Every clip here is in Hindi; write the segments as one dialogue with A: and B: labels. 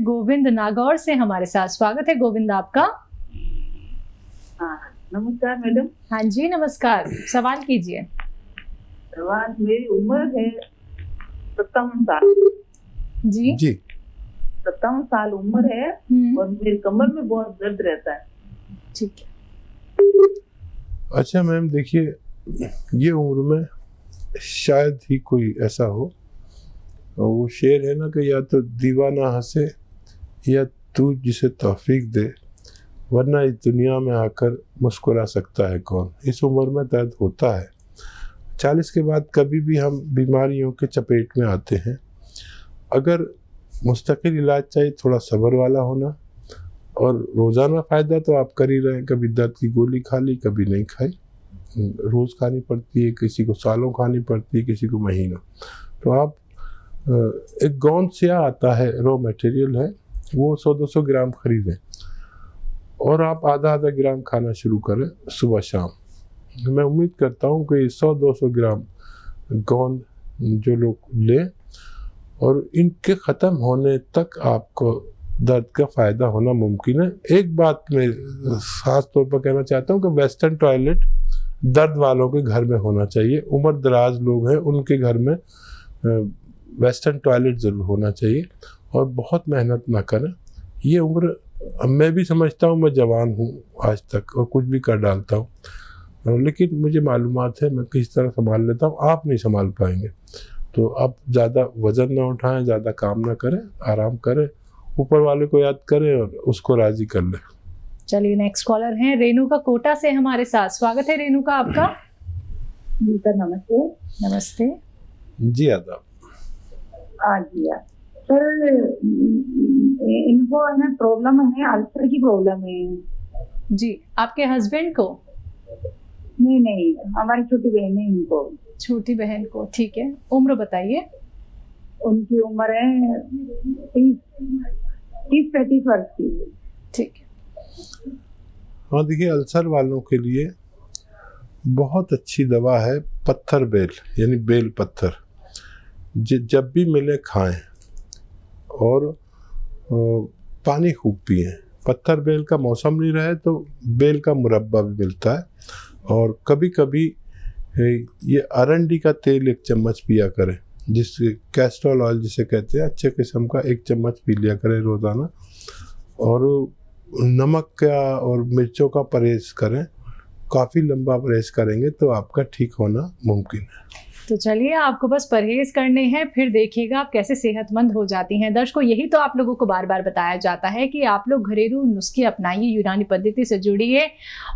A: गोविंद नागौर से हमारे साथ। स्वागत है गोविंद आपका।
B: नमस्कार मैडम।
A: हाँ जी नमस्कार, सवाल कीजिए।
B: सवाल, मेरी उम्र है 57 साल।
A: जी
B: 57 साल उम्र है और मेरी कमर में बहुत दर्द रहता है।
A: ठीक है।
C: अच्छा मैम, देखिए ये उम्र में शायद ही कोई ऐसा हो, और वो शेर है ना कि या तो दीवाना हंसे या तू जिसे तौफीक दे, वरना इस दुनिया में आकर मुस्कुरा सकता है कौन। इस उम्र में दर्द होता है। 40 के बाद कभी भी हम बीमारियों के चपेट में आते हैं। अगर मुस्तकिल इलाज चाहिए, थोड़ा सब्र वाला होना, और रोज़ाना फ़ायदा तो आप कर ही रहे हैं। कभी दर्द की गोली खा ली, कभी नहीं खाई। रोज़ खानी पड़ती है, किसी को सालों खानी पड़ती है, किसी को महीनों। तो आप एक गोंद स्या आता है, रॉ मटेरियल है, वो 100-200 ग्राम खरीदें और आप आधा ग्राम खाना शुरू करें सुबह शाम। मैं उम्मीद करता हूँ कि 100-200 ग्राम गोंद जो लोग लें, और इनके ख़त्म होने तक आपको दर्द का फ़ायदा होना मुमकिन है। एक बात मैं ख़ास तौर पर कहना चाहता हूँ कि वेस्टर्न टॉयलेट दर्द वालों के घर में होना चाहिए। उम्र दराज लोग हैं, उनके घर में वेस्टर्न टॉयलेट ज़रूर होना चाहिए, और बहुत मेहनत ना करें। ये उम्र, मैं भी समझता हूँ मैं जवान हूँ आज तक और कुछ भी कर डालता हूँ, लेकिन मुझे मालूमात है मैं किस तरह संभाल लेता हूँ, आप नहीं संभाल पाएंगे। तो आप ज़्यादा वज़न ना उठाएं, ज़्यादा काम ना करें, आराम करें, ऊपर वाले को याद करें और उसको राज़ी कर लें।
A: चलिए नेक्स्ट कॉलर हैं रेणुका कोटा से हमारे साथ। स्वागत है रेणुका आपका।
B: जी सर नमस्ते।
A: नमस्ते
C: जी आदाब।
B: जी सर, इनको है ना प्रॉब्लम है, अल्सर की प्रॉब्लम है।
A: जी, आपके हस्बैंड को?
B: नहीं, हमारी छोटी बहन है इनको।
A: छोटी बहन को, ठीक है। उम्र बताइए।
B: उनकी उम्र है 30-35 वर्ष की।
A: ठीक है।
C: हाँ देखिए, अल्सर वालों के लिए बहुत अच्छी दवा है पत्थर बेल, यानी बेल पत्थर। जब भी मिले खाएं, और पानी खूब पिएं। पत्थर बेल का मौसम नहीं रहे तो बेल का मुरब्बा भी मिलता है, और कभी कभी ये अरंडी का तेल 1 चम्मच पिया करें, जिससे कैस्ट्रोल ऑयल जिसे कहते हैं, अच्छे किस्म का 1 चम्मच पी लिया करें रोज़ाना। और नमक का और मिर्चों का परहेज़ करें। काफ़ी लंबा परहेज़ करेंगे तो आपका ठीक होना मुमकिन है।
A: तो चलिए, आपको बस परहेज करने हैं, फिर देखिएगा आप कैसे सेहतमंद हो जाती हैं। दर्शकों, यही तो आप लोगों को बार बार बताया जाता है कि आप लोग घरेलू नुस्खे अपनाइए, यूनानी पद्धति से जुड़िए,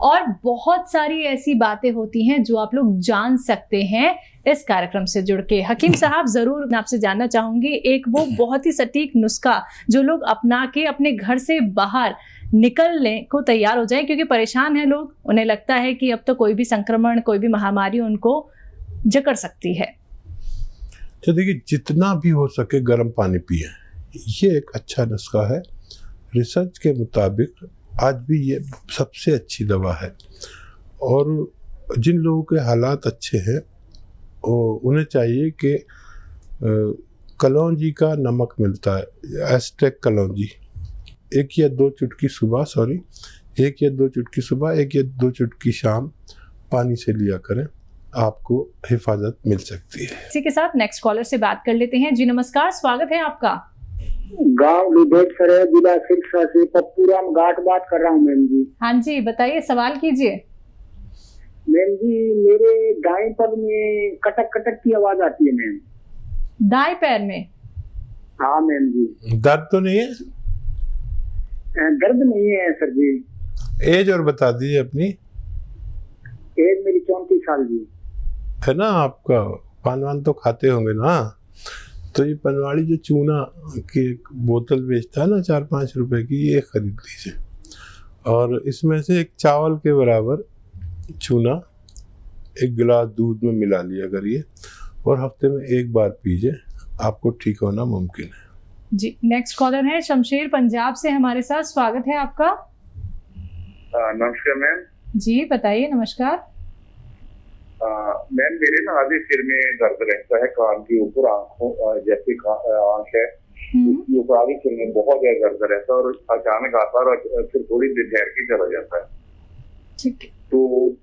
A: और बहुत सारी ऐसी बातें होती हैं जो आप लोग जान सकते हैं इस कार्यक्रम से जुड़ के। हकीम साहब, जरूर आपसे जानना चाहूंगी एक वो बहुत ही सटीक नुस्खा जो लोग अपना के अपने घर से बाहर निकलने को तैयार हो जाए, क्योंकि परेशान हैं लोग, उन्हें लगता है कि अब तो कोई भी संक्रमण, कोई भी महामारी उनको जकड़ सकती है।
C: तो देखिए, जितना भी हो सके गर्म पानी पिए, ये एक अच्छा नुस्खा है। रिसर्च के मुताबिक आज भी ये सबसे अच्छी दवा है। और जिन लोगों के हालात अच्छे हैं उन्हें चाहिए कि कलौंजी का नमक मिलता है, एस्टेक कलौंजी, 1 या 2 चुटकी सुबह, 1 या 2 चुटकी सुबह, 1 या 2 चुटकी शाम पानी से लिया करें, आपको हिफाजत मिल सकती है।
A: इसी के साथ नेक्स्ट कॉलर से बात कर लेते हैं। जी नमस्कार, स्वागत है आपका।
D: गांव लिदेश्वर है, जिला सिरसा से पप्पूराम घाट बात कर रहा हूँ मैम जी।
A: हाँ जी बताइए, सवाल कीजिए।
D: मैम जी, मेरे दाएं पग में कटक कटक की आवाज आती है मैम।
A: दाएं पैर में?
D: हाँ मैम जी।
C: दर्द तो नहीं है?
D: दर्द नहीं है सर जी।
C: एज और बता दीजिए अपनी।
D: एज मेरी 34 साल जी
C: है ना। आपका पान वान तो खाते होंगे ना, तो ये पनवाड़ी जो चूना की बोतल बेचता है ना 4-5 रुपए की, ये खरीद लीजिए, और इसमें से 1 चावल के बराबर चूना 1 गिलास दूध में मिला लिया करिए, और हफ्ते में 1 बार पीजिए, आपको ठीक होना मुमकिन है।
A: जी नेक्स्ट कॉलर है शमशेर पंजाब से हमारे साथ। स्वागत है आपका।
E: नमस्कार मैम।
A: जी बताइए। नमस्कार
E: मैम, मेरे ना आधे सिर में दर्द रहता है, कान के ऊपर, आंखों जैसे आंख है
D: उसकी ऊपरी सिर में बहुत ज्यादा दर्द रहता है और अचानक आता है और फिर थोड़ी देर ठहर के चला जाता है।
A: ठीक है।
D: तो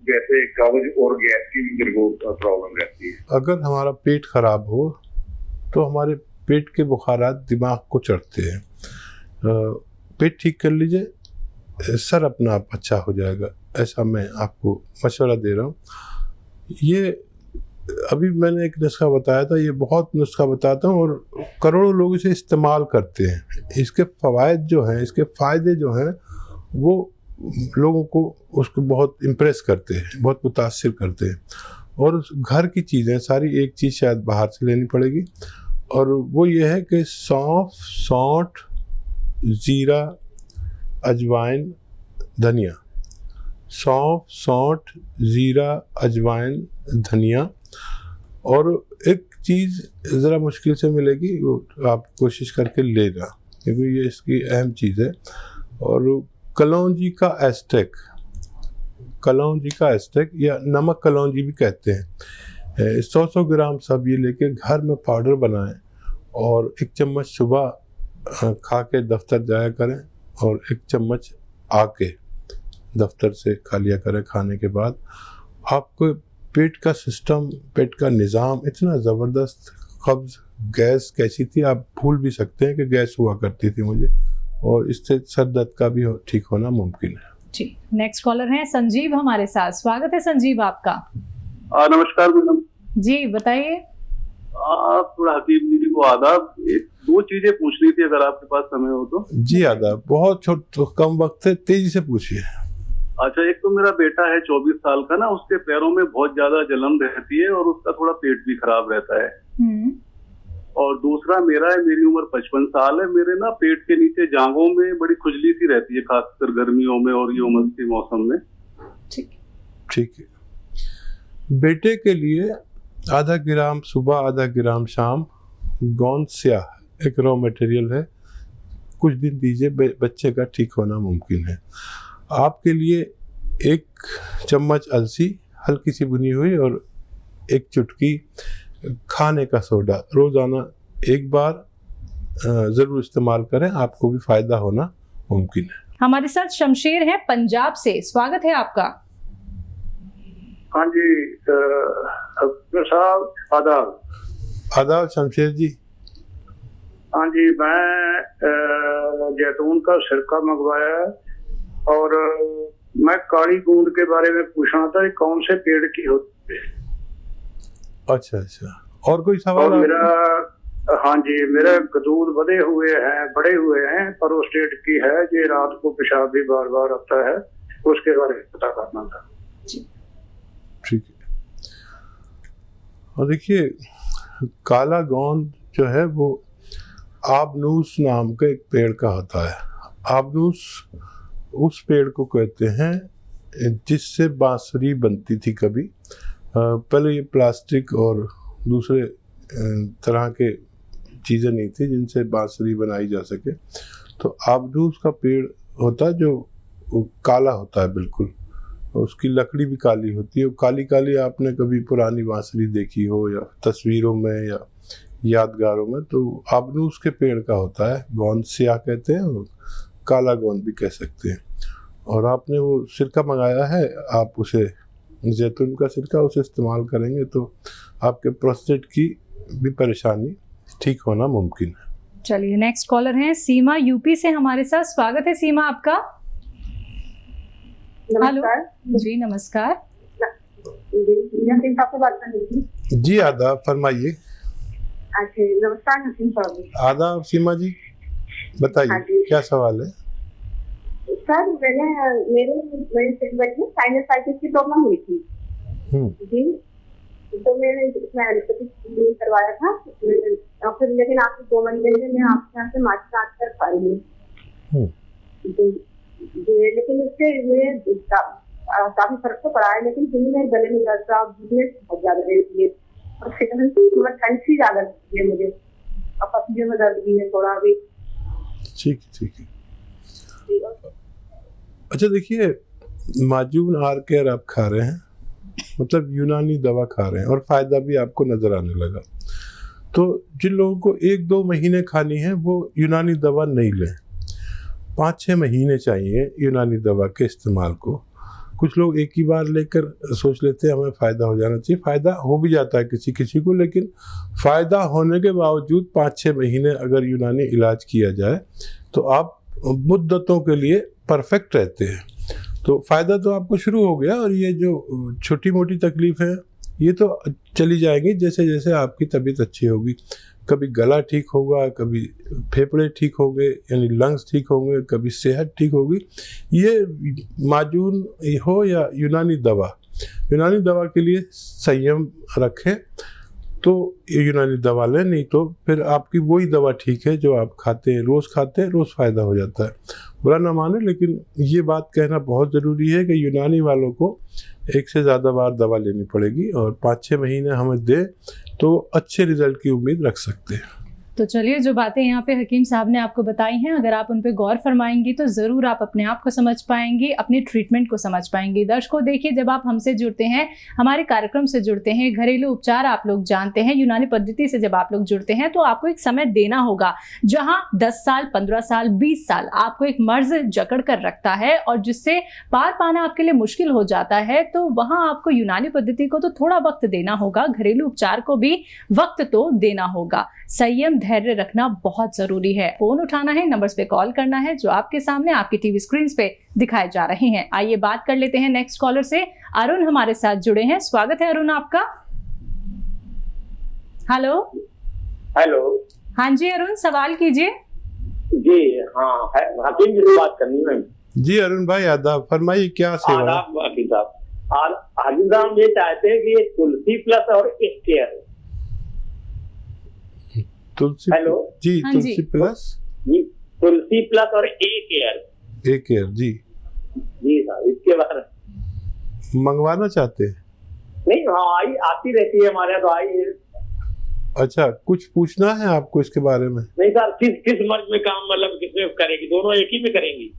D: जैसे कब्ज और गैस की भी मेरे को प्रॉब्लम रहती है।
C: अगर हमारा पेट खराब हो तो हमारे पेट के बुखारात दिमाग को चढ़ते हैं। पेट ठीक कर लीजिए, सर अपना आप अच्छा हो जाएगा, ऐसा मैं आपको मशवरा दे रहा हूँ। ये अभी मैंने एक नुस्खा बताया था, ये बहुत नुस्खा बताता हूँ और करोड़ों लोग इसे इस्तेमाल करते हैं। इसके फ़वाइद जो हैं, इसके फ़ायदे जो हैं, वो लोगों को उसको बहुत इम्प्रेस करते हैं, बहुत मुतासिर करते हैं। और उस घर की चीज़ें सारी, एक चीज़ शायद बाहर से लेनी पड़ेगी, और वो ये है कि सौंफ, सौंठ, ज़ीरा, अजवाइन, धनिया। सौंफ, सौंठ, ज़ीरा, अजवाइन, धनिया। और एक चीज़ ज़रा मुश्किल से मिलेगी, वो आप कोशिश करके लेना, क्योंकि ये इसकी अहम चीज़ है। और कलौंजी का एस्टेक, कलौंजी का एस्टेक या नमक कलौंजी भी कहते हैं। 100 ग्राम सब ये लेके घर में पाउडर बनाएं और 1 चम्मच सुबह खा के दफ्तर जाया करें और 1 चम्मच आके दफ्तर से खा लिया करें खाने के बाद। आपको पेट का सिस्टम, पेट का निज़ाम इतना ज़बरदस्त, कब्ज़, गैस कैसी थी आप भूल भी सकते हैं कि गैस हुआ करती थी मुझे, और इससे सर दर्द का भी ठीक होना मुमकिन है।
A: जी, नेक्स्ट कॉलर हैं संजीव हमारे साथ। स्वागत है संजीव आपका।
E: नमस्कार मैडम
A: जी बताइए।
E: थोड़ा हकीम दीदी को आदाब। 2 चीजें पूछनी थी, अगर आपके पास समय हो तो।
C: जी आदाब, बहुत कम वक्त है, तेजी से पूछिए।
E: अच्छा, एक तो मेरा बेटा है 24 साल का ना, उसके पैरों में बहुत ज्यादा जलन रहती है और उसका थोड़ा पेट भी खराब रहता है। और दूसरा मेरा है, मेरी उम्र 55 साल है, मेरे ना पेट के नीचे जांघों में बड़ी खुजली सी रहती है, खासकर गर्मियों में और ये उमस के मौसम में।
C: ठीक है। बेटे के लिए आधा ग्राम सुबह, आधा ग्राम शाम गोंद स्याह एक रॉ मटेरियल है, कुछ दिन दीजिए, बच्चे का ठीक होना मुमकिन है। आपके लिए 1 चम्मच अलसी हल्की सी भुनी हुई और 1 चुटकी खाने का सोडा रोज़ाना 1 बार ज़रूर इस्तेमाल करें, आपको भी फ़ायदा होना मुमकिन है।
A: हमारे साथ शमशेर है पंजाब से। स्वागत है आपका।
D: हाँ जी साहब, आदाब।
C: आदाब शमशेर जी।
D: हाँ जी, मैं जैतून का सिरका मंगवाया है और मैं काली गूंद के बारे में पूछना था, कौन से पेड़ की होती है?
C: अच्छा, और कोई सवाल?
D: और मेरा, हाँ जी, मेरे गदूद बड़े हुए हैं, प्रोस्टेट की है, ये रात को पेशाब भी बार बार आता है, उसके बारे में पता करना था।
C: ठीक है। और देखिए, काला गोंद जो है वो आबनूस नाम का एक पेड़ का होता है। आबनूस उस पेड़ को कहते हैं जिससे बांसुरी बनती थी कभी। पहले ये प्लास्टिक और दूसरे तरह के चीज़ें नहीं थी जिनसे बांसुरी बनाई जा सके। तो आबनूस का पेड़ होता है जो काला होता है बिल्कुल, उसकी लकड़ी भी काली होती है। काली काली आपने कभी पुरानी बांसुरी देखी हो या तस्वीरों में या यादगारों में, तो आबनूस के पेड़ का होता है। गोंद स्याह कहते हैं और काला गोंद भी कह सकते हैं। और आपने वो सिरका मंगाया है, आप उसे, जैतून का सिरका, उसे इस्तेमाल करेंगे तो आपके प्रोस्टेट की भी परेशानी ठीक होना मुमकिन है।
A: चलिए, नेक्स्ट कॉलर हैं सीमा यूपी से हमारे साथ। स्वागत है सीमा आपका। हेलो जी, नमस्कार
F: आपसे बात करनी थी।
C: जी आदाब, फरमाइए।
F: अच्छा, नमस्कार नसीम साहब।
C: आदाब सीमा जी, बताइए क्या सवाल है?
F: सर, मेरे सिर में साइनसाइटिस की प्रॉब्लम हुई थी जी, तो मैंने एलोपैथिक करवाया था, और फिर लेकिन आपके 2 महीने में मैं आपके यहाँ से मार्च कर पाई लेकिन उससे मुझे काफी फर्क तो पड़ा है, लेकिन फिर मेरे गले में दर्द का बहुत ज्यादा रहती है और ठंड सी ज्यादा लगती है मुझे, और पसीने में दर्द भी है थोड़ा भी।
C: ठीक है। अच्छा देखिए, माजून आर केयर आप खा रहे हैं, मतलब यूनानी दवा खा रहे हैं और फ़ायदा भी आपको नज़र आने लगा। तो जिन लोगों को 1-2 महीने खानी है वो यूनानी दवा नहीं लें, 5-6 महीने चाहिए यूनानी दवा के इस्तेमाल को। कुछ लोग एक ही बार लेकर सोच लेते हैं हमें फ़ायदा हो जाना चाहिए, फ़ायदा हो भी जाता है किसी किसी को, लेकिन फ़ायदा होने के बावजूद 5-6 महीने अगर यूनानी इलाज किया जाए तो आप मुद्दतों के लिए परफेक्ट रहते हैं। तो फ़ायदा तो आपको शुरू हो गया, और ये जो छोटी मोटी तकलीफ़ है ये तो चली जाएंगी जैसे जैसे आपकी तबीयत अच्छी होगी। कभी गला ठीक होगा, कभी फेफड़े ठीक होंगे यानी लंग्स ठीक होंगे, कभी सेहत ठीक होगी। ये माजून हो या यूनानी दवा के लिए संयम रखें तो यूनानी दवा लें, नहीं तो फिर आपकी वही दवा ठीक है जो आप खाते हैं, रोज़ फ़ायदा हो जाता है। बुरा ना माने, लेकिन ये बात कहना बहुत ज़रूरी है कि यूनानी वालों को 1 से ज़्यादा बार दवा लेनी पड़ेगी, और 5-6 महीने हमें दे तो अच्छे रिजल्ट की उम्मीद रख सकते हैं।
A: तो चलिए, जो बातें यहाँ पे हकीम साहब ने आपको बताई हैं, अगर आप उन पे गौर फरमाएंगी तो ज़रूर आप अपने आप को समझ पाएंगी, अपने ट्रीटमेंट को समझ पाएंगी। दर्शकों देखिए, जब आप हमसे जुड़ते हैं, हमारे कार्यक्रम से जुड़ते हैं, घरेलू उपचार आप लोग जानते हैं, यूनानी पद्धति से जब आप लोग जुड़ते हैं तो आपको एक समय देना होगा जहाँ 10 साल, 15 साल, 20 साल आपको एक मर्ज जकड़ कर रखता है और जिससे पार पाना आपके लिए मुश्किल हो जाता है। तो वहाँ आपको यूनानी पद्धति को तो थोड़ा वक्त देना होगा, घरेलू उपचार को भी वक्त तो देना होगा। संयम, धैर्य रखना बहुत जरूरी है। फोन उठाना है, नंबर्स पे कॉल करना है जो आपके सामने आपकी टीवी स्क्रीन पे दिखाए जा रहे हैं। आइए बात कर लेते हैं नेक्स्ट कॉलर से। अरुण हमारे साथ जुड़े हैं, स्वागत है अरुण आपका। हेलो। हाँ जी अरुण, सवाल कीजिए।
G: जी हाँ, हकीम जी से बात करनी है।
C: जी अरुण भाई, आदाब, फरमाइए क्या सेवा।
G: आदाब हकीम साहब। और हकीम साहब ये चाहते हैं कि तुलसी प्लस और एक केयर।
C: तुलसी,
G: हेलो
C: जी
A: हाँ
C: तुलसी
A: जी।
C: प्लस,
G: जी तुलसी प्लस और एक केयर
C: जी
G: साहब, इसके बारे में
C: मंगवाना चाहते हैं?
G: नहीं, हाँ आई आती रहती है हमारे यहाँ तो आई।
C: अच्छा, कुछ पूछना है आपको इसके बारे में?
G: नहीं सर, किस मर्ज में काम, मतलब किसमें करेगी, दोनों एक ही में करेंगी?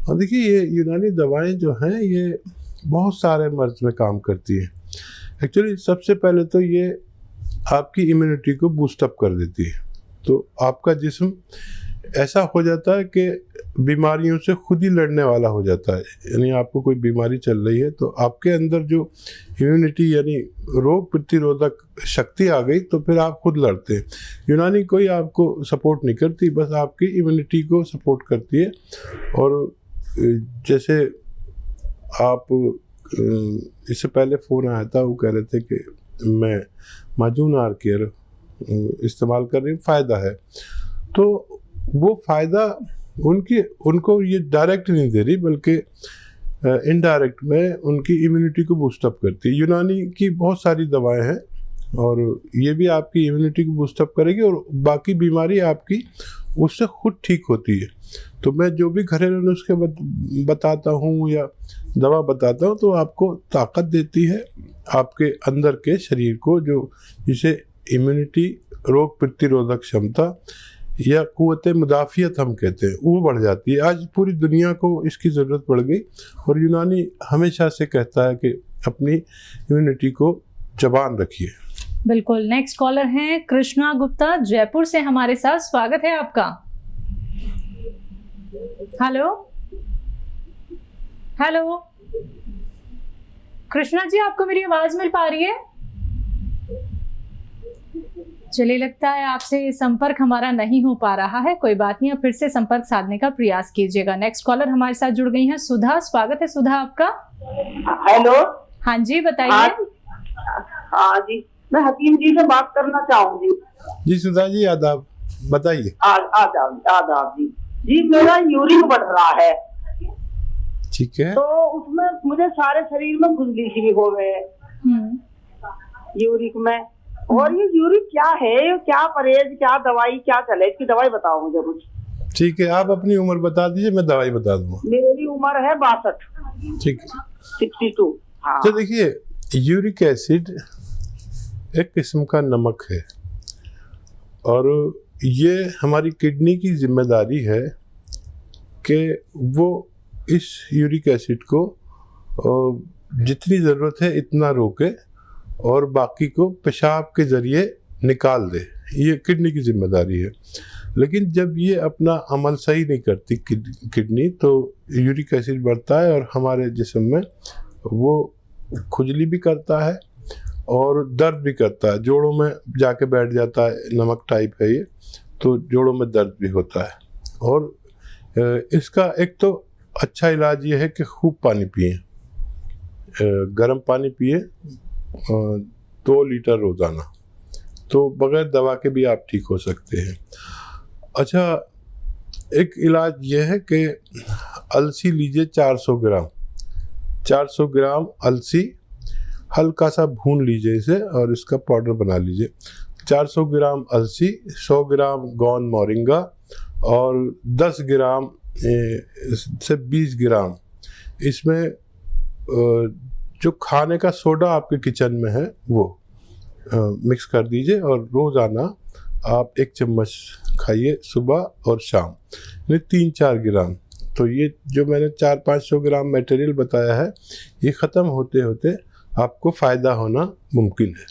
C: और देखिए, ये यूनानी दवाएं जो हैं ये बहुत सारे मर्ज में काम करती हैं। एक्चुअली सबसे पहले तो ये आपकी इम्यूनिटी को बूस्टअप कर देती है, तो आपका जिस्म ऐसा हो जाता है कि बीमारियों से खुद ही लड़ने वाला हो जाता है। यानी आपको कोई बीमारी चल रही है तो आपके अंदर जो इम्यूनिटी यानी रोग प्रतिरोधक शक्ति आ गई तो फिर आप खुद लड़ते हैं। यूनानी कोई आपको सपोर्ट नहीं करती, बस आपकी इम्यूनिटी को सपोर्ट करती है। और जैसे आप इससे पहले फ़ोन आया था, वो कह रहे थे कि मैं माजून आर केयर इस्तेमाल कर रही हूँ, फ़ायदा है। तो वो फ़ायदा उनको ये डायरेक्ट नहीं दे रही, बल्कि इनडायरेक्ट में उनकी इम्यूनिटी को बूस्टअप करती है। यूनानी की बहुत सारी दवाएं हैं और ये भी आपकी इम्यूनिटी को बूस्टअप करेगी और बाकी बीमारी आपकी उससे खुद ठीक होती है। तो मैं जो भी घरेलू नुस्खे बताता हूँ या दवा बताता हूँ तो आपको ताकत देती है, आपके अंदर के शरीर को, जो जिसे इम्यूनिटी, रोग प्रतिरोधक क्षमता या कुव्वत मुदाफ़ियत हम कहते हैं, वो बढ़ जाती है। आज पूरी दुनिया को इसकी ज़रूरत पड़ गई और यूनानी हमेशा से कहता है कि अपनी इम्यूनिटी को जबान रखिए।
A: बिल्कुल। नेक्स्ट कॉलर हैं कृष्णा गुप्ता जयपुर से हमारे साथ, स्वागत है आपका। हेलो हेलो कृष्णा जी, आपको मेरी आवाज मिल पा रही है? चलिए, लगता है आपसे संपर्क हमारा नहीं हो पा रहा है, कोई बात नहीं, आप फिर से संपर्क साधने का प्रयास कीजिएगा। नेक्स्ट कॉलर हमारे साथ जुड़ गई हैं सुधा, स्वागत है सुधा आपका।
B: हेलो।
A: हाँ जी, बताइए।
B: हाँ जी, मैं हकीम जी से बात करना चाहूंगी।
C: जी सुधा जी, आदाब, बताइए।
B: आदाब जी। जी मेरा यूरिक बढ़ रहा है।
C: ठीक है।
B: तो उसमें मुझे सारे शरीर में खुजली सी भी हो गए यूरिक में। और ये यूरिक क्या है, क्या परहेज, क्या दवाई, क्या चले, इसकी दवाई बताओ मुझे कुछ।
C: ठीक है, आप अपनी उम्र बता दीजिए, मैं दवाई बता दूंगा।
B: मेरी उम्र है 62।
C: ठीक है,
B: 62। हाँ।
C: तो देखिए, यूरिक एसिड एक किस्म का नमक है और ये हमारी किडनी की जिम्मेदारी है कि वो इस यूरिक एसिड को जितनी ज़रूरत है इतना रोके और बाकी को पेशाब के ज़रिए निकाल दे, ये किडनी की जिम्मेदारी है। लेकिन जब ये अपना अमल सही नहीं करती किडनी, तो यूरिक एसिड बढ़ता है और हमारे जिस्म में वो खुजली भी करता है और दर्द भी करता है, जोड़ों में जाके बैठ जाता है, नमक टाइप है ये, तो जोड़ों में दर्द भी होता है। और इसका एक तो अच्छा इलाज ये है कि खूब पानी पिए, गर्म पानी पिए 2 लीटर रोज़ाना, तो बगैर दवा के भी आप ठीक हो सकते हैं। अच्छा, एक इलाज ये है कि अलसी लीजिए 400 ग्राम, 400 ग्राम अलसी हल्का सा भून लीजिए इसे और इसका पाउडर बना लीजिए। 400 ग्राम अलसी, 100 ग्राम गौन मोरिंगा और 10 ग्राम से 20 ग्राम इसमें जो खाने का सोडा आपके किचन में है वो मिक्स कर दीजिए और रोज़ाना आप 1 चम्मच खाइए सुबह और शाम, यानी 3-4 ग्राम। तो ये जो मैंने 400-500 ग्राम मटेरियल बताया है, ये ख़त्म होते होते आपको फ़ायदा होना मुमकिन है।